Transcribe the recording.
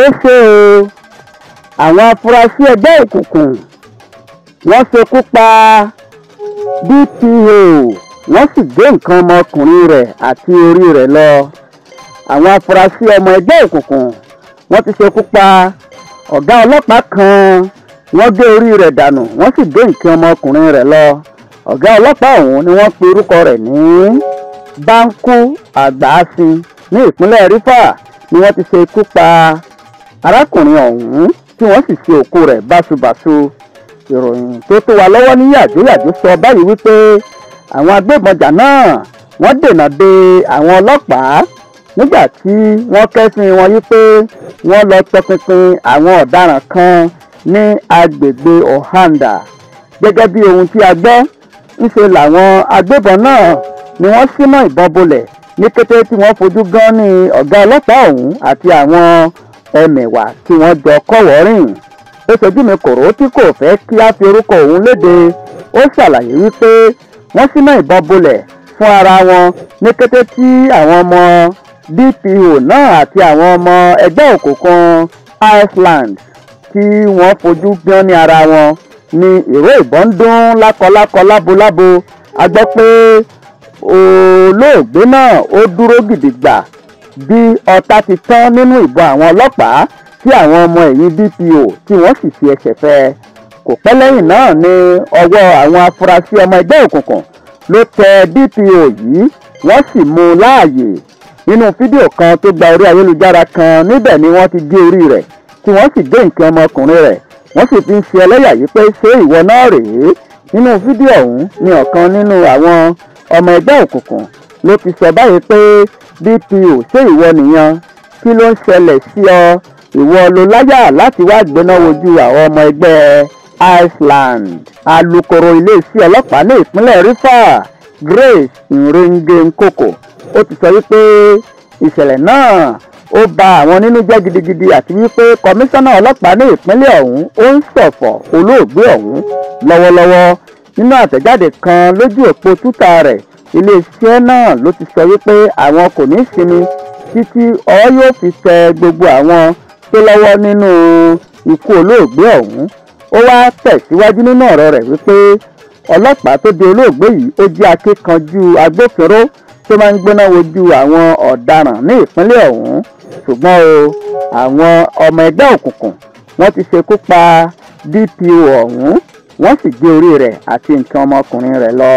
ó ṣe o, àwọn afurasí ẹgbẹ́ òkùnkùn wọ́n ṣekú pa DPO, wọ́n sì gé nǹkan ọmọkùnrin rẹ̀ àti orí rẹ̀ lọ. Àwọn afurasí ọmọ ẹgbẹ́ òkùnkùn wọ́n ti ṣekú pa ọ̀gá ọlọ́pàá kan, wọ́n gé orí rẹ̀ dànù, wọ́n sì gé nǹkan ọmọkùnrin rẹ̀ lọ. Ọ̀gá ọlọ́pàá ọ̀hún ni wọ́n pe orúkọ rẹ̀ ní Bánkú Àgbàsìn ní ìpínlẹ̀ Rivers ni wọ́n ti ṣekú pa arákùnrin ọ̀hún tí wọ́n sì ṣe òkú rẹ̀ báṣubàṣu. Ìròyìn tó tó wa lọ́wọ́ ní yàjóyàjó sọ báyìí wípé àwọn agbébọnjà náà wọ́n dènà de àwọn ọlọ́pàá nígbà tí wọ́n kẹ́fìn wọn wípé wọ́n lọ tọpinpin àwọn ọ̀daràn kan ní agbègbè Ohanda. Gẹ́gẹ́ bí ohun tí a gbọ́, ńṣe làwọn agbébọn náà ni wọ́n ṣínà ìbọn bolẹ̀ ní kété tí wọ́n fojú gan ní ọ̀gá ọlọ́pàá ọ̀hún àti àwọn ẹmẹ̀wà tí wọ́n jọ kọ́wọ̀ọ́rìn. Ó ṣojú mi kòró tí kò fẹ́ kí á fi orúkọ òun léde. Ó ṣàlàyé wípé wọ́n ṣínà ìbọn bolẹ̀ fún ara wọn ní kété tí àwọn ọmọ DPO náà àti àwọn ọmọ ẹgbẹ́ òkùnkùn Iceland tí wọ́n fojú gan ní ara wọn ní ìró ìbọn ń dún lákọlákọ lábolábo. A gbọ́ pé olóògbé náà ó dúró gidigba bí ọ̀tá ti tán nínú ìbọn àwọn ọlọ́pàá tí àwọn ọmọ ẹ̀yìn DPO tí wọ́n sì fi ẹsẹ̀ fẹ́. Kò pẹ́ lẹ́yìn náà ni ọwọ́ àwọn afurasí ọmọ ẹgbẹ́ òkùnkùn ló tẹ DPO yìí, wọ́n sì mú un láàyè. Nínú fídíò kan tó gba orí ayélujára kan, níbẹ̀ ni wọ́n ti gé orí rẹ̀ tí wọ́n sì gé nǹkan ọmọkùnrin rẹ̀, wọ́n sì fi ń ṣe ẹlẹ́yà yìí pé ṣé ìwọ náà rèé. Nínú fídíò ọ̀hún ni ọ̀kan nínú àwọn ọmọ ẹgbẹ́ òkùnkùn ló ti sọ báyìí pé DPO ṣé ìwọ nìyẹn, kí ló ń ṣẹlẹ̀ sí ọ, ìwọ ló láyà láti wá gbéná wojú àwọn ọmọ ẹgbẹ́ Iceland. Alukoro iléeṣẹ́ ọlọ́pàá ní ìpínlẹ̀ Rivers, Grace Nrengenkoko, ó ti sọ wípé ìṣẹ̀lẹ̀ náà ó bà àwọn nínú jẹ́ gidigidi àti wípé kọmíṣánná ọlọ́pàá ní ìpínlẹ̀ ọ̀hún ó ń ṣọ̀fọ̀ olóògbé ọ̀hún lọ́wọ́lọ́wọ́. Nínú àtẹ̀jáde kan lójú òpó Twitter rẹ̀, iléeṣẹ́ náà ló ti sọ wípé àwọn kò ní sinmi títí ọwọ́ yóò fi tẹ gbogbo àwọn tó lọ́wọ́ nínú ikú olóògbé ọ̀hún. Ó wá tẹ̀síwájú nínú ọ̀rọ̀ rẹ̀ wípé ọlọ́pàá tó di olóògbé yìí ó jẹ́ akíkanjú agbófinró tó máa ń gbéná wojú àwọn ọ̀daràn ní ìpínlẹ̀ ọ̀hún. Ṣùgbọ́n àwọn ọmọ ẹgbẹ́ òkùnkùn wọ́n ti ṣekú pa DPO ọ̀hún, wọ́n sì gé orí rẹ̀ àti nǹkan ọmọkùnrin rẹ̀ lọ.